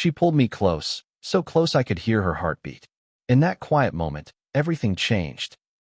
She pulled me close, so close I could hear her heartbeat. In that quiet moment, everything changed.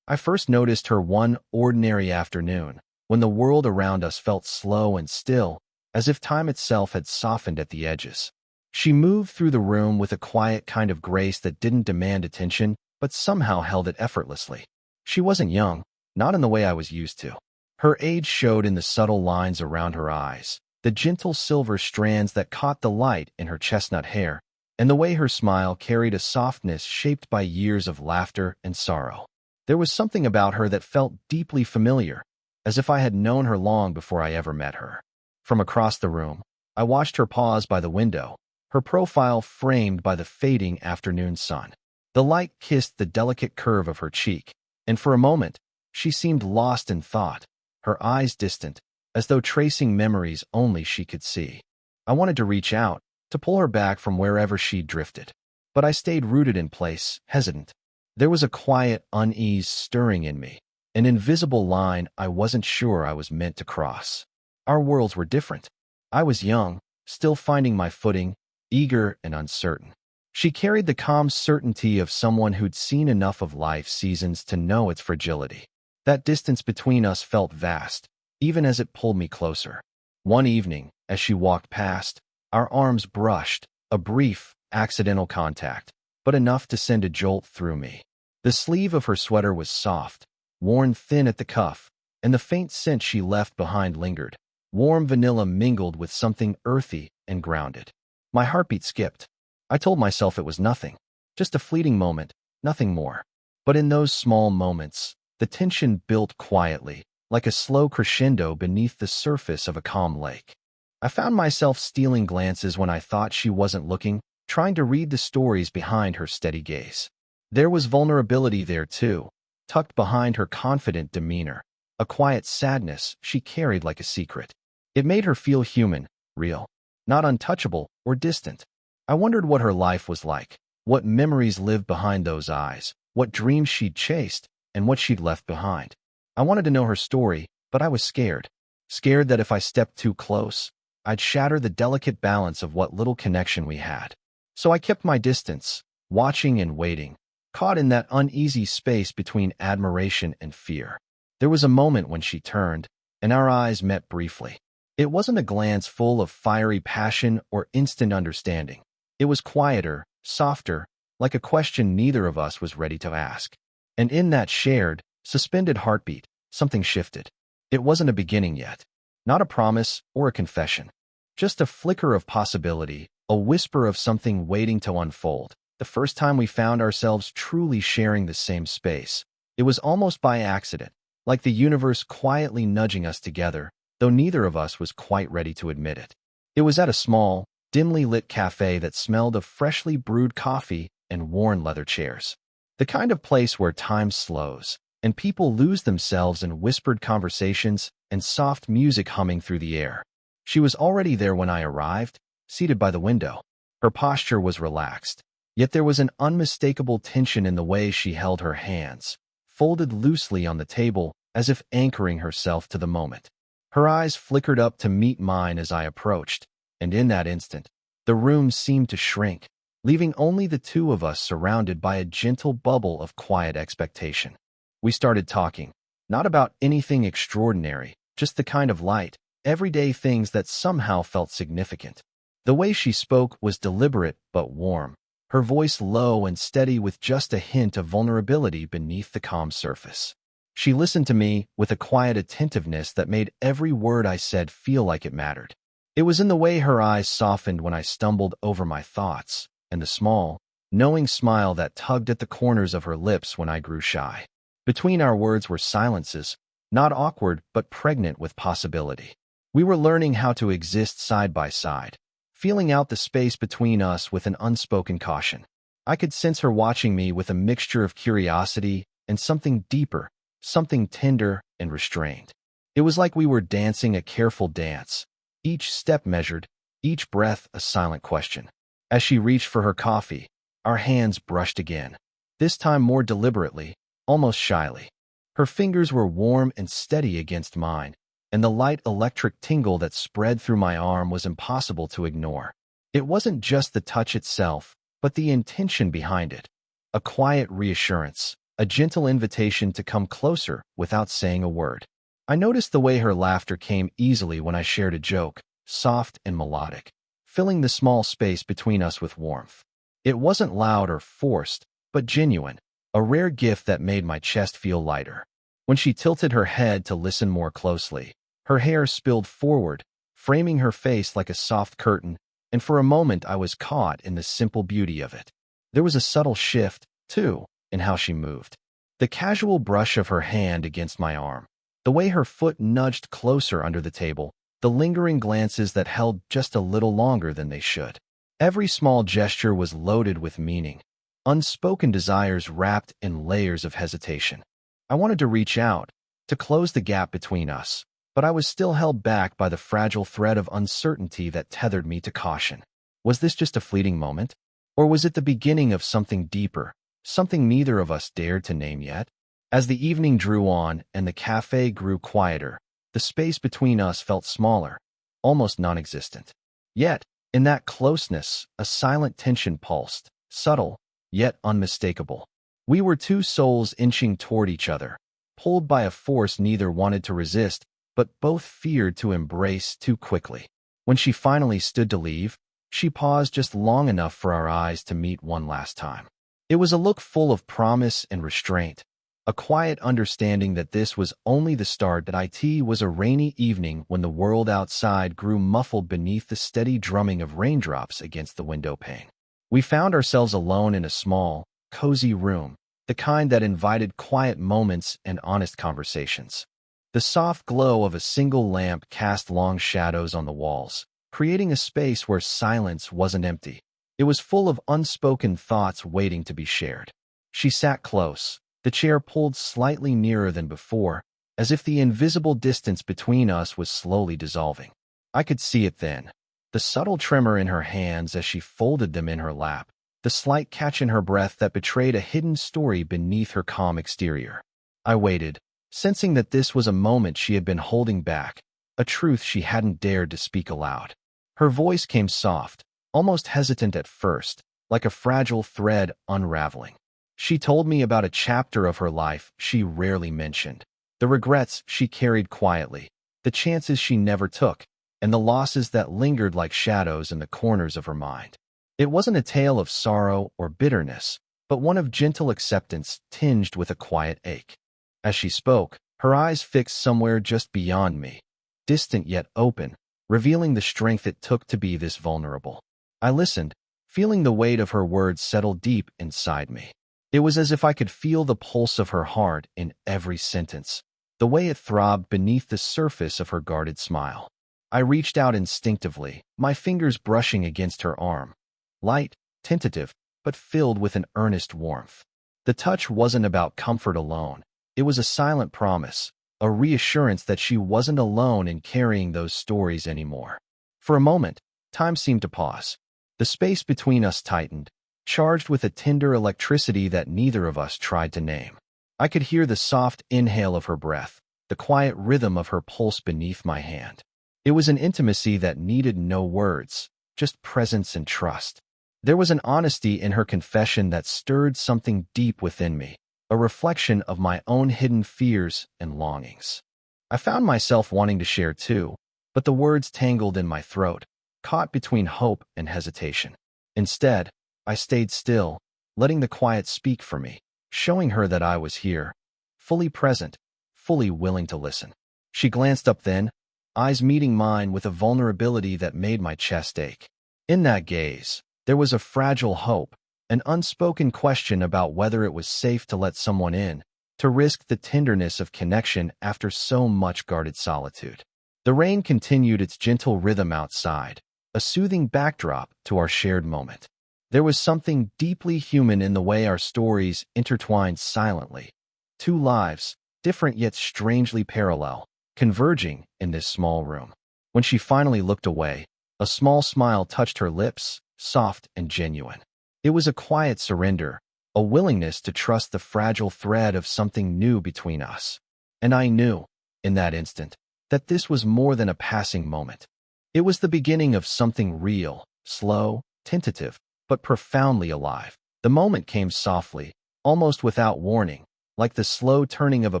I first noticed her one ordinary afternoon, when the world around us felt slow and still, as if time itself had softened at the edges. She moved through the room with a quiet kind of grace that didn't demand attention, but somehow held it effortlessly. She wasn't young, not in the way I was used to. Her age showed in the subtle lines around her eyes, the gentle silver strands that caught the light in her chestnut hair, and the way her smile carried a softness shaped by years of laughter and sorrow. There was something about her that felt deeply familiar, as if I had known her long before I ever met her. From across the room, I watched her pause by the window, her profile framed by the fading afternoon sun. The light kissed the delicate curve of her cheek, and for a moment, she seemed lost in thought, her eyes distant, as though tracing memories only she could see. I wanted to reach out, to pull her back from wherever she'd drifted. But I stayed rooted in place, hesitant. There was a quiet unease stirring in me, an invisible line I wasn't sure I was meant to cross. Our worlds were different. I was young, still finding my footing, eager and uncertain. She carried the calm certainty of someone who'd seen enough of life's seasons to know its fragility. That distance between us felt vast, even as it pulled me closer. One evening, as she walked past, our arms brushed, a brief, accidental contact, but enough to send a jolt through me. The sleeve of her sweater was soft, worn thin at the cuff, and the faint scent she left behind lingered. Warm vanilla mingled with something earthy and grounded. My heartbeat skipped. I told myself it was nothing, just a fleeting moment, nothing more. But in those small moments, the tension built quietly, like a slow crescendo beneath the surface of a calm lake. I found myself stealing glances when I thought she wasn't looking, trying to read the stories behind her steady gaze. There was vulnerability there too, tucked behind her confident demeanor, a quiet sadness she carried like a secret. It made her feel human, real, not untouchable or distant. I wondered what her life was like, what memories lived behind those eyes, what dreams she'd chased, and what she'd left behind. I wanted to know her story, but I was scared. Scared that if I stepped too close, I'd shatter the delicate balance of what little connection we had. So I kept my distance, watching and waiting, caught in that uneasy space between admiration and fear. There was a moment when she turned, and our eyes met briefly. It wasn't a glance full of fiery passion or instant understanding. It was quieter, softer, like a question neither of us was ready to ask. And in that shared, suspended heartbeat, something shifted. It wasn't a beginning yet, not a promise or a confession. Just a flicker of possibility, a whisper of something waiting to unfold. The first time we found ourselves truly sharing the same space, it was almost by accident, like the universe quietly nudging us together, though neither of us was quite ready to admit it. It was at a small, dimly lit cafe that smelled of freshly brewed coffee and worn leather chairs. The kind of place where time slows, and people lose themselves in whispered conversations and soft music humming through the air. She was already there when I arrived, seated by the window. Her posture was relaxed, yet there was an unmistakable tension in the way she held her hands, folded loosely on the table as if anchoring herself to the moment. Her eyes flickered up to meet mine as I approached, and in that instant, the room seemed to shrink, leaving only the two of us surrounded by a gentle bubble of quiet expectation. We started talking, not about anything extraordinary, just the kind of light, everyday things that somehow felt significant. The way she spoke was deliberate but warm, her voice low and steady with just a hint of vulnerability beneath the calm surface. She listened to me with a quiet attentiveness that made every word I said feel like it mattered. It was in the way her eyes softened when I stumbled over my thoughts, and the small, knowing smile that tugged at the corners of her lips when I grew shy. Between our words were silences, not awkward but pregnant with possibility. We were learning how to exist side by side, feeling out the space between us with an unspoken caution. I could sense her watching me with a mixture of curiosity and something deeper, something tender and restrained. It was like we were dancing a careful dance, each step measured, each breath a silent question. As she reached for her coffee, our hands brushed again, this time more deliberately, almost shyly. Her fingers were warm and steady against mine, and the light electric tingle that spread through my arm was impossible to ignore. It wasn't just the touch itself, but the intention behind it. A quiet reassurance, a gentle invitation to come closer without saying a word. I noticed the way her laughter came easily when I shared a joke, soft and melodic, filling the small space between us with warmth. It wasn't loud or forced, but genuine, a rare gift that made my chest feel lighter. When she tilted her head to listen more closely, her hair spilled forward, framing her face like a soft curtain, and for a moment I was caught in the simple beauty of it. There was a subtle shift, too, in how she moved. The casual brush of her hand against my arm, the way her foot nudged closer under the table, the lingering glances that held just a little longer than they should. Every small gesture was loaded with meaning, unspoken desires wrapped in layers of hesitation. I wanted to reach out, to close the gap between us, but I was still held back by the fragile thread of uncertainty that tethered me to caution. Was this just a fleeting moment? Or was it the beginning of something deeper, something neither of us dared to name yet? As the evening drew on and the cafe grew quieter, the space between us felt smaller, almost non-existent. Yet, in that closeness, a silent tension pulsed, subtle, yet unmistakable. We were two souls inching toward each other, pulled by a force neither wanted to resist, but both feared to embrace too quickly. When she finally stood to leave, she paused just long enough for our eyes to meet one last time. It was a look full of promise and restraint, a quiet understanding that this was only the start. That it was a rainy evening when the world outside grew muffled beneath the steady drumming of raindrops against the window pane. We found ourselves alone in a small, cozy room, the kind that invited quiet moments and honest conversations. The soft glow of a single lamp cast long shadows on the walls, creating a space where silence wasn't empty. It was full of unspoken thoughts waiting to be shared. She sat close, the chair pulled slightly nearer than before, as if the invisible distance between us was slowly dissolving. I could see it then, the subtle tremor in her hands as she folded them in her lap, the slight catch in her breath that betrayed a hidden story beneath her calm exterior. I waited, sensing that this was a moment she had been holding back, a truth she hadn't dared to speak aloud. Her voice came soft, almost hesitant at first, like a fragile thread unraveling. She told me about a chapter of her life she rarely mentioned, the regrets she carried quietly, the chances she never took, and the losses that lingered like shadows in the corners of her mind. It wasn't a tale of sorrow or bitterness, but one of gentle acceptance tinged with a quiet ache. As she spoke, her eyes fixed somewhere just beyond me, distant yet open, revealing the strength it took to be this vulnerable. I listened, feeling the weight of her words settle deep inside me. It was as if I could feel the pulse of her heart in every sentence, the way it throbbed beneath the surface of her guarded smile. I reached out instinctively, my fingers brushing against her arm. Light, tentative, but filled with an earnest warmth. The touch wasn't about comfort alone. It was a silent promise, a reassurance that she wasn't alone in carrying those stories anymore. For a moment, time seemed to pause. The space between us tightened, charged with a tender electricity that neither of us tried to name. I could hear the soft inhale of her breath, the quiet rhythm of her pulse beneath my hand. It was an intimacy that needed no words, just presence and trust. There was an honesty in her confession that stirred something deep within me, a reflection of my own hidden fears and longings. I found myself wanting to share too, but the words tangled in my throat, caught between hope and hesitation. Instead, I stayed still, letting the quiet speak for me, showing her that I was here, fully present, fully willing to listen. She glanced up then, eyes meeting mine with a vulnerability that made my chest ache. In that gaze, there was a fragile hope, an unspoken question about whether it was safe to let someone in, to risk the tenderness of connection after so much guarded solitude. The rain continued its gentle rhythm outside, a soothing backdrop to our shared moment. There was something deeply human in the way our stories intertwined silently. Two lives, different yet strangely parallel, converging in this small room. When she finally looked away, a small smile touched her lips, soft and genuine. It was a quiet surrender, a willingness to trust the fragile thread of something new between us. And I knew, in that instant, that this was more than a passing moment. It was the beginning of something real, slow, tentative, but profoundly alive. The moment came softly, almost without warning, like the slow turning of a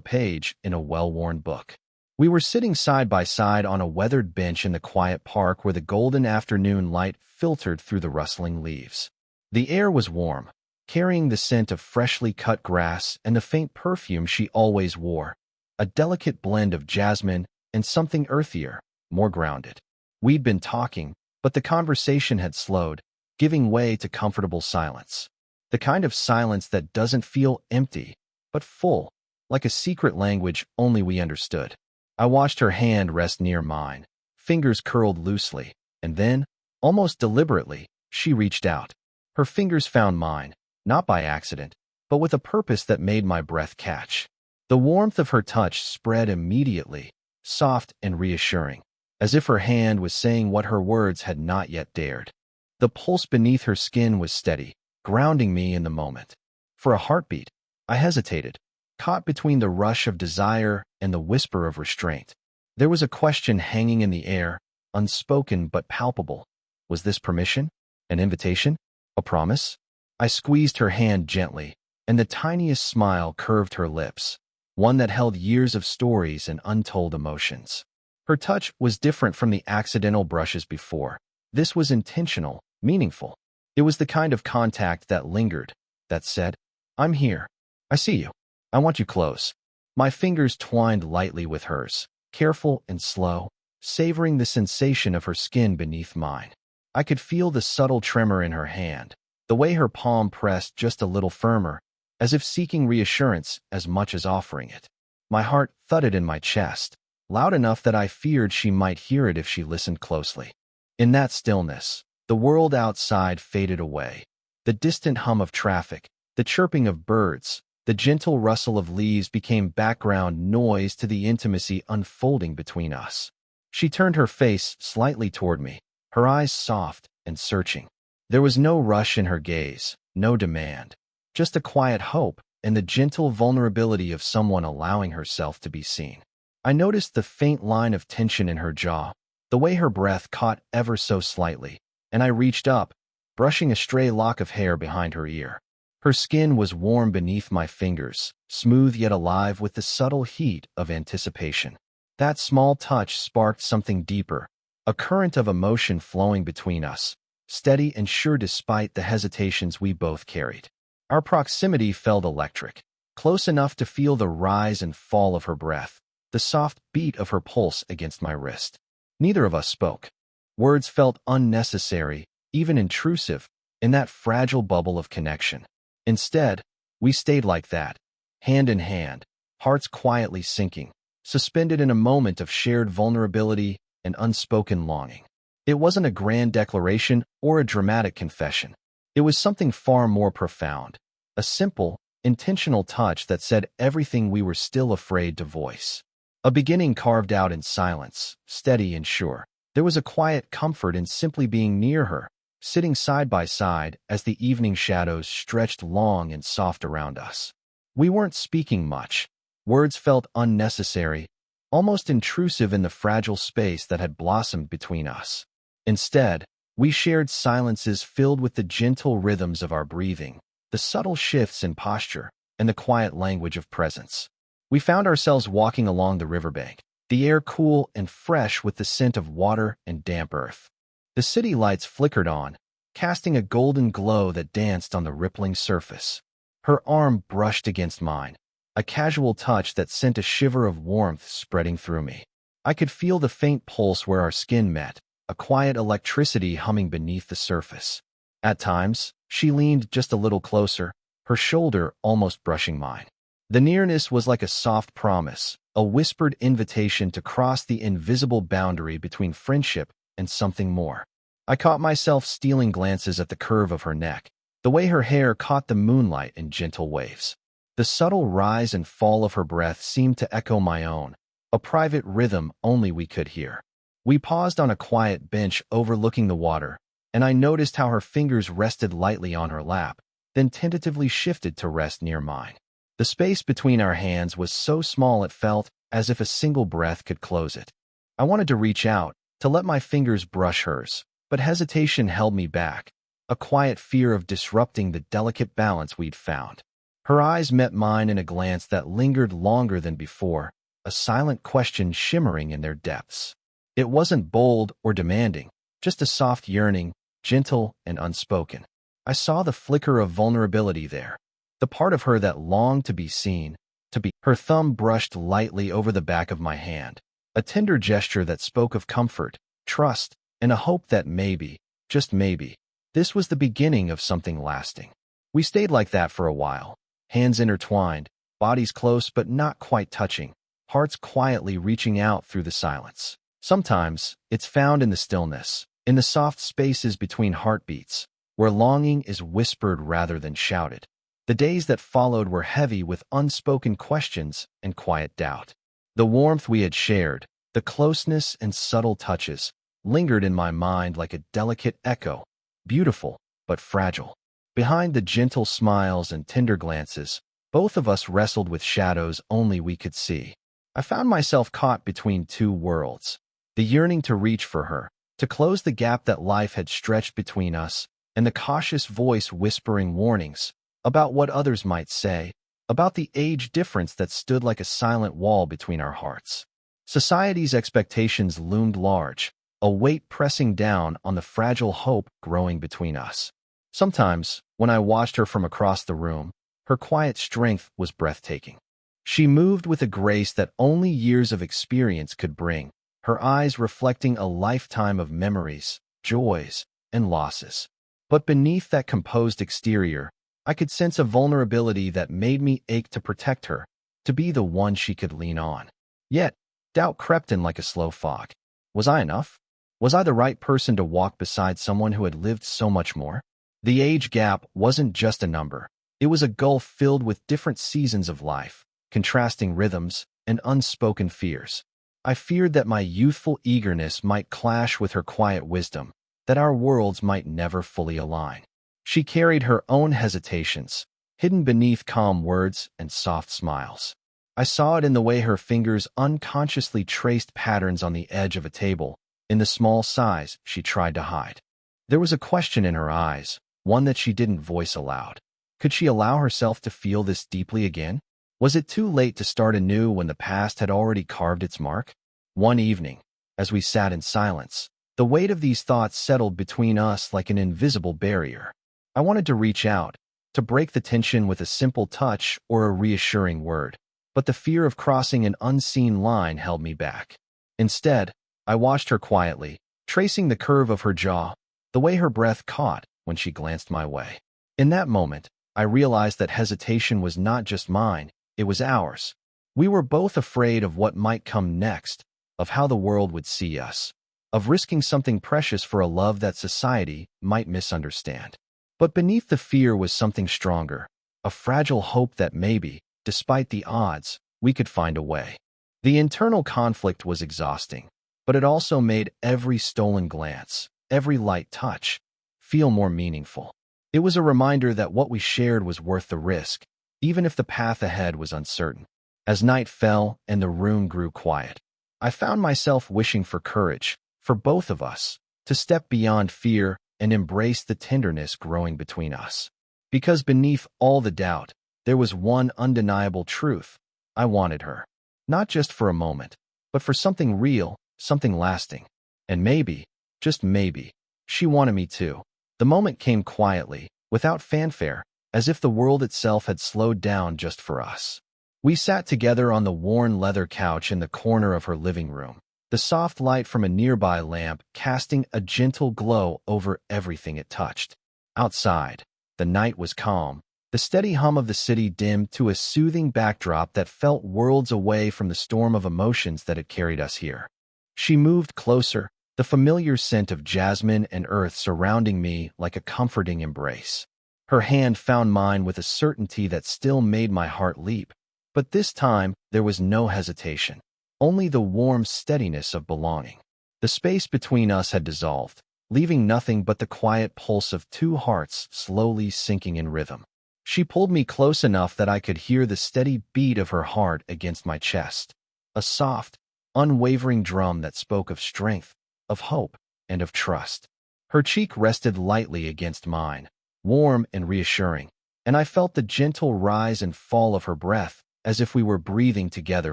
page in a well-worn book. We were sitting side by side on a weathered bench in the quiet park where the golden afternoon light filtered through the rustling leaves. The air was warm, carrying the scent of freshly cut grass and the faint perfume she always wore, a delicate blend of jasmine and something earthier, more grounded. We'd been talking, but the conversation had slowed, giving way to comfortable silence. The kind of silence that doesn't feel empty, but full, like a secret language only we understood. I watched her hand rest near mine, fingers curled loosely, and then, almost deliberately, she reached out. Her fingers found mine, not by accident, but with a purpose that made my breath catch. The warmth of her touch spread immediately, soft and reassuring, as if her hand was saying what her words had not yet dared. The pulse beneath her skin was steady, grounding me in the moment. For a heartbeat, I hesitated, caught between the rush of desire and the whisper of restraint. There was a question hanging in the air, unspoken but palpable. Was this permission? An invitation? A promise? I squeezed her hand gently, and the tiniest smile curved her lips, one that held years of stories and untold emotions. Her touch was different from the accidental brushes before. This was intentional, meaningful. It was the kind of contact that lingered, that said, "I'm here. I see you. I want you close." My fingers twined lightly with hers, careful and slow, savoring the sensation of her skin beneath mine. I could feel the subtle tremor in her hand, the way her palm pressed just a little firmer, as if seeking reassurance as much as offering it. My heart thudded in my chest, loud enough that I feared she might hear it if she listened closely. In that stillness, the world outside faded away. The distant hum of traffic, the chirping of birds, the gentle rustle of leaves became background noise to the intimacy unfolding between us. She turned her face slightly toward me, her eyes soft and searching. There was no rush in her gaze, no demand, just a quiet hope and the gentle vulnerability of someone allowing herself to be seen. I noticed the faint line of tension in her jaw, the way her breath caught ever so slightly, and I reached up, brushing a stray lock of hair behind her ear. Her skin was warm beneath my fingers, smooth yet alive with the subtle heat of anticipation. That small touch sparked something deeper, a current of emotion flowing between us, steady and sure despite the hesitations we both carried. Our proximity felt electric, close enough to feel the rise and fall of her breath, the soft beat of her pulse against my wrist. Neither of us spoke. Words felt unnecessary, even intrusive, in that fragile bubble of connection. Instead, we stayed like that, hand in hand, hearts quietly sinking, suspended in a moment of shared vulnerability and unspoken longing. It wasn't a grand declaration or a dramatic confession. It was something far more profound, a simple, intentional touch that said everything we were still afraid to voice. A beginning carved out in silence, steady and sure. There was a quiet comfort in simply being near her, sitting side by side as the evening shadows stretched long and soft around us. We weren't speaking much. Words felt unnecessary, almost intrusive in the fragile space that had blossomed between us. Instead, we shared silences filled with the gentle rhythms of our breathing, the subtle shifts in posture, and the quiet language of presence. We found ourselves walking along the riverbank, the air cool and fresh with the scent of water and damp earth. The city lights flickered on, casting a golden glow that danced on the rippling surface. Her arm brushed against mine, a casual touch that sent a shiver of warmth spreading through me. I could feel the faint pulse where our skin met, a quiet electricity humming beneath the surface. At times, she leaned just a little closer, her shoulder almost brushing mine. The nearness was like a soft promise, a whispered invitation to cross the invisible boundary between friendship and something more. I caught myself stealing glances at the curve of her neck, the way her hair caught the moonlight in gentle waves. The subtle rise and fall of her breath seemed to echo my own, a private rhythm only we could hear. We paused on a quiet bench overlooking the water, and I noticed how her fingers rested lightly on her lap, then tentatively shifted to rest near mine. The space between our hands was so small it felt as if a single breath could close it. I wanted to reach out, to let my fingers brush hers, But hesitation held me back, a quiet fear of disrupting the delicate balance we'd found. Her eyes met mine in a glance that lingered longer than before, a silent question shimmering in their depths. It wasn't bold or demanding, just a soft yearning, gentle and unspoken. I saw the flicker of vulnerability there, the part of her that longed to be seen, to be. Her thumb brushed lightly over the back of my hand, a tender gesture that spoke of comfort, trust, and a hope that maybe, just maybe, this was the beginning of something lasting. We stayed like that for a while, hands intertwined, bodies close but not quite touching, hearts quietly reaching out through the silence. Sometimes, it's found in the stillness, in the soft spaces between heartbeats, where longing is whispered rather than shouted. The days that followed were heavy with unspoken questions and quiet doubt. The warmth we had shared, the closeness and subtle touches, lingered in my mind like a delicate echo, beautiful but fragile. Behind the gentle smiles and tender glances, both of us wrestled with shadows only we could see. I found myself caught between two worlds, the yearning to reach for her, to close the gap that life had stretched between us, and the cautious voice whispering warnings about what others might say, about the age difference that stood like a silent wall between our hearts. Society's expectations loomed large, a weight pressing down on the fragile hope growing between us. Sometimes, when I watched her from across the room, her quiet strength was breathtaking. She moved with a grace that only years of experience could bring, her eyes reflecting a lifetime of memories, joys, and losses. But beneath that composed exterior, I could sense a vulnerability that made me ache to protect her, to be the one she could lean on. Yet, doubt crept in like a slow fog. Was I enough? Was I the right person to walk beside someone who had lived so much more? The age gap wasn't just a number. It was a gulf filled with different seasons of life, contrasting rhythms, and unspoken fears. I feared that my youthful eagerness might clash with her quiet wisdom, that our worlds might never fully align. She carried her own hesitations, hidden beneath calm words and soft smiles. I saw it in the way her fingers unconsciously traced patterns on the edge of a table, in the small sighs she tried to hide. There was a question in her eyes, one that she didn't voice aloud. Could she allow herself to feel this deeply again? Was it too late to start anew when the past had already carved its mark? One evening, as we sat in silence, the weight of these thoughts settled between us like an invisible barrier. I wanted to reach out, to break the tension with a simple touch or a reassuring word, but the fear of crossing an unseen line held me back. Instead, I watched her quietly, tracing the curve of her jaw, the way her breath caught when she glanced my way. In that moment, I realized that hesitation was not just mine, it was ours. We were both afraid of what might come next, of how the world would see us, of risking something precious for a love that society might misunderstand. But beneath the fear was something stronger, a fragile hope that maybe, despite the odds, we could find a way. The internal conflict was exhausting, but it also made every stolen glance, every light touch, feel more meaningful. It was a reminder that what we shared was worth the risk, even if the path ahead was uncertain. As night fell and the room grew quiet, I found myself wishing for courage, for both of us, to step beyond fear and embrace the tenderness growing between us. Because beneath all the doubt, there was one undeniable truth. I wanted her. Not just for a moment, but for something real, something lasting. And maybe, just maybe, she wanted me too. The moment came quietly, without fanfare, as if the world itself had slowed down just for us. We sat together on the worn leather couch in the corner of her living room, the soft light from a nearby lamp casting a gentle glow over everything it touched. Outside, the night was calm, the steady hum of the city dimmed to a soothing backdrop that felt worlds away from the storm of emotions that had carried us here. She moved closer, the familiar scent of jasmine and earth surrounding me like a comforting embrace. Her hand found mine with a certainty that still made my heart leap. But this time, there was no hesitation, only the warm steadiness of belonging. The space between us had dissolved, leaving nothing but the quiet pulse of two hearts slowly sinking in rhythm. She pulled me close enough that I could hear the steady beat of her heart against my chest, a soft, unwavering drum that spoke of strength, of hope, and of trust. Her cheek rested lightly against mine, warm and reassuring, and I felt the gentle rise and fall of her breath as if we were breathing together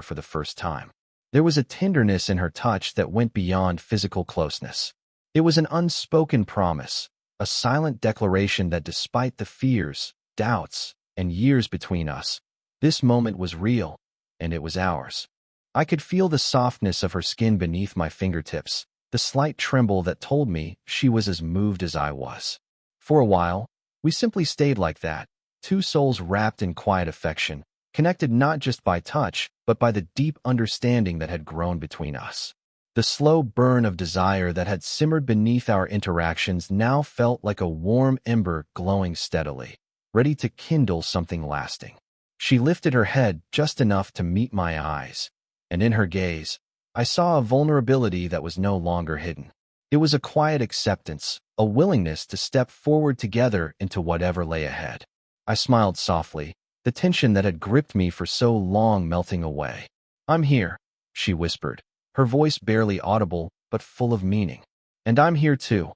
for the first time. There was a tenderness in her touch that went beyond physical closeness. It was an unspoken promise, a silent declaration that despite the fears, doubts, and years between us, this moment was real, and it was ours. I could feel the softness of her skin beneath my fingertips, the slight tremble that told me she was as moved as I was. For a while, we simply stayed like that, two souls wrapped in quiet affection, connected not just by touch, but by the deep understanding that had grown between us. The slow burn of desire that had simmered beneath our interactions now felt like a warm ember glowing steadily, ready to kindle something lasting. She lifted her head just enough to meet my eyes, and in her gaze, I saw a vulnerability that was no longer hidden. It was a quiet acceptance, a willingness to step forward together into whatever lay ahead. I smiled softly, the tension that had gripped me for so long melting away. "I'm here," she whispered, her voice barely audible but full of meaning. "And I'm here too,"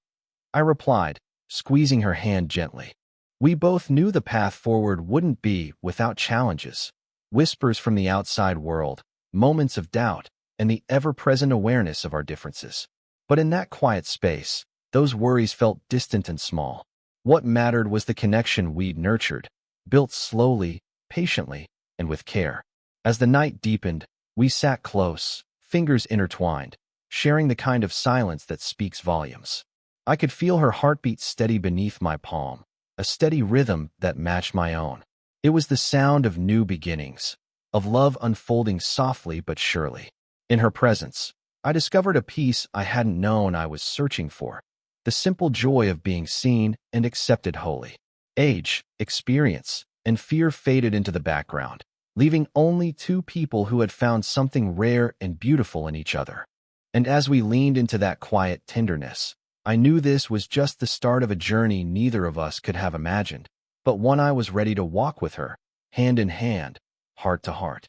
I replied, squeezing her hand gently. We both knew the path forward wouldn't be without challenges, whispers from the outside world, moments of doubt, and the ever-present awareness of our differences. But in that quiet space, those worries felt distant and small. What mattered was the connection we'd nurtured, built slowly, patiently, and with care. As the night deepened, we sat close, fingers intertwined, sharing the kind of silence that speaks volumes. I could feel her heartbeat steady beneath my palm, a steady rhythm that matched my own. It was the sound of new beginnings, of love unfolding softly but surely. In her presence, I discovered a peace I hadn't known I was searching for, the simple joy of being seen and accepted wholly. Age, experience, and fear faded into the background, leaving only two people who had found something rare and beautiful in each other. And as we leaned into that quiet tenderness, I knew this was just the start of a journey neither of us could have imagined, but one I was ready to walk with her, hand in hand, heart to heart.